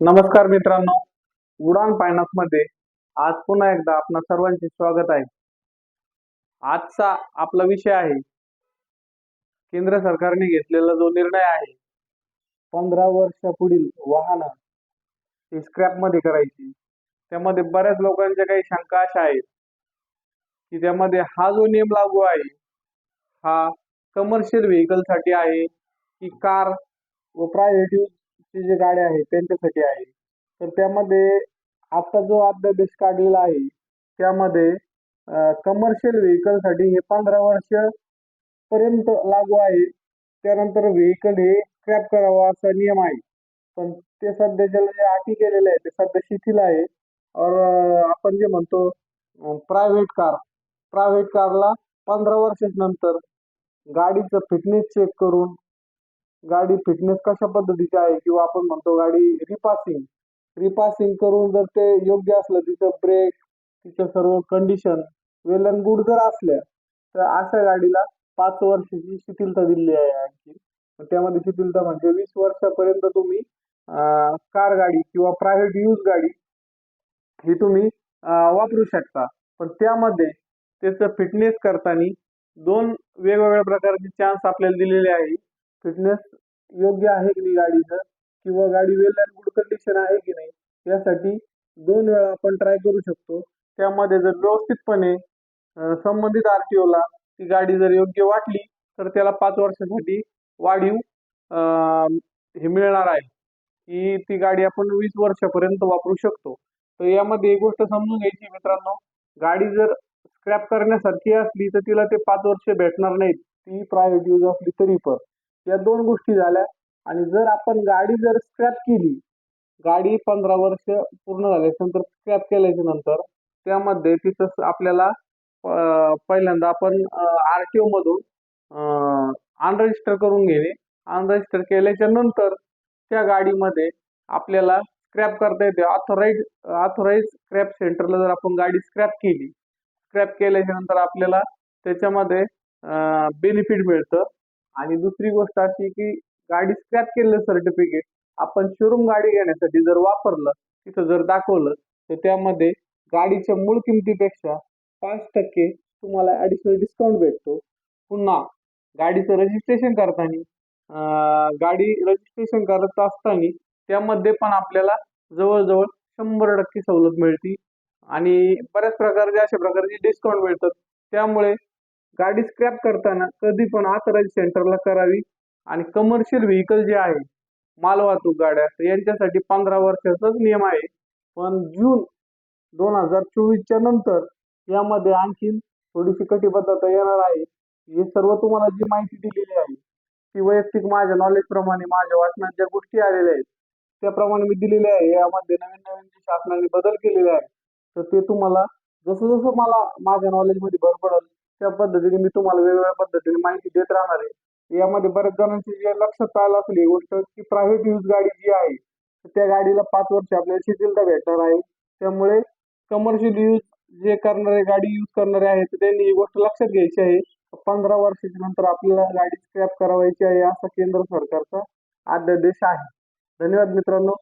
नमस्कार मित्रांनो, उडान फायनान्स मध्ये आज पुन्हा एकदा आपणा सर्वांचे स्वागत आहे। आजचा आपला विषय आहे केंद्र सरकारने घेतलेला जो निर्णय आहे 15 वर्षापुढील वाहन ही स्क्रॅप मध्ये करायची। त्यामध्ये बऱ्याच लोकांच्या काही शंका अशा आहेत की त्यामध्ये हा जो नियम लागू आहे हा कमर्शियल व्हेकल साठी आहे की कार व प्रायव्हेट यूज चे जे गाड्या आहेत त्यांच्यासाठी आहे। तर त्यामध्ये आता जो अध्यादेश काढलेला आहे त्यामध्ये कमर्शियल व्हेकल साठी हे 15 वर्ष पर्यंत लागू आहे। त्यानंतर व्हेकल हे स्क्रॅप करावा असा नियम आहे। पण ते सध्याच्या जे अटी केलेले आहे ते सध्या शिथिल आहे। और आपण जे म्हणतो प्रायव्हेट कारला 15 वर्षानंतर गाडीचं फिटनेस चेक करून गाडी फिटनेस कशा पद्धतीची आहे किंवा आपण म्हणतो गाडी रिपासिंग करून जर ते योग्य असलं तिचं ब्रेक तिचं सर्व कंडिशन वेल अँड गुड जर असल्या तर अशा गाडीला 5 वर्षाची शिथिलता दिली आहे। आणखी त्यामध्ये शिथिलता म्हणजे 20 वर्षापर्यंत तुम्ही कार गाडी किंवा प्रायव्हेट यूज गाडी ही तुम्ही वापरू शकता। पण त्यामध्ये त्याचं फिटनेस करताना दोन वेगवेगळ्या प्रकारचे चान्स आपल्याला दिलेले आहे। फिटनेस योग्य आहे की नाही गाडीचं किंवा गाडी वेल अँड गुड कंडिशन आहे की नाही यासाठी 2 वेळा आपण ट्राय करू शकतो। त्यामध्ये जर व्यवस्थितपणे संबंधित आरटीओला ती गाडी जर योग्य वाटली तर त्याला 5 वर्षासाठी वाढीव हे मिळणार आहे की ती गाडी आपण 20 वर्षापर्यंत वापरू शकतो। तर यामध्ये एक गोष्ट समजून घ्यायची मित्रांनो, गाडी जर स्क्रॅप करण्यासारखी असली तर तिला ते 5 वर्ष भेटणार नाहीत, ती प्रायव्हेट यूज असली तरी पण। या 2 गोष्टी झाल्या। आणि जर आपण गाडी जर स्क्रॅप केली, गाडी 15 वर्ष पूर्ण झाल्यानंतर स्क्रॅप केल्याच्या नंतर त्यामध्ये तिथं आपल्याला पहिल्यांदा आपण आरटीओ मधून अनरजिस्टर करून घेणे। अनरजिस्टर केल्याच्या नंतर त्या गाडीमध्ये आपल्याला स्क्रॅप करता येते। ऑथोराइज स्क्रॅप सेंटरला जर आपण गाडी स्क्रॅप केल्याच्या नंतर आपल्याला त्याच्यामध्ये बेनिफिट मिळतं। आणि दुसरी गोष्ट अशी की गाडी स्क्रॅप केलेलं सर्टिफिकेट आपण शोरूम गाडी घेण्यासाठी जर वापरलं तिथं जर दाखवलं तर त्यामध्ये गाडीच्या मूळ किमतीपेक्षा 5% तुम्हाला ॲडिशनल डिस्काउंट भेटतो। पुन्हा गाडीचं रजिस्ट्रेशन करत असताना त्यामध्ये पण आपल्याला जवळजवळ 100% सवलत मिळते आणि बऱ्याच प्रकारचे अशा प्रकारचे डिस्काउंट मिळतात। त्यामुळे गाडी स्क्रॅप करताना कधी पण ऑथराइज सेंटरला करावी। आणि कमर्शियल व्हेकल जे आहे मालवाहतूक गाड्या यांच्यासाठी 15 वर्षाचाच नियम आहे। पण जून 2024च्या नंतर यामध्ये आणखीन थोडीशी कटिबद्धता येणार आहे। हे सर्व तुम्हाला जी माहिती दिलेली आहे ती वैयक्तिक माझ्या नॉलेज प्रमाणे माझ्या वाचनात ज्या गोष्टी आलेल्या आहेत त्याप्रमाणे मी दिलेले आहे। यामध्ये नवीन जे शासनाने बदल केलेले आहे तर ते तुम्हाला जसं जसं मला माझ्या नॉलेजमध्ये भर पडेल त्या पद्धतीने मी तुम्हाला वेगवेगळ्या पद्धतीने माहिती देत राहणार आहे। यामध्ये बऱ्याच जणांची जे लक्षात आलं असेल ही गोष्ट की प्रायव्हेट यूज गाडी जी आहे त्या गाडीला 5 वर्ष आपल्याला शिथिलता भेटणार आहे। त्यामुळे कमर्शियल यूज जे करणारे गाडी यूज करणारे आहेत त्यांनी ही गोष्ट लक्षात घ्यायची आहे। 15 वर्षाच्या नंतर आपल्याला गाडी स्क्रॅप करायची आहे असा केंद्र सरकारचा अध्यादेश आहे। धन्यवाद मित्रांनो।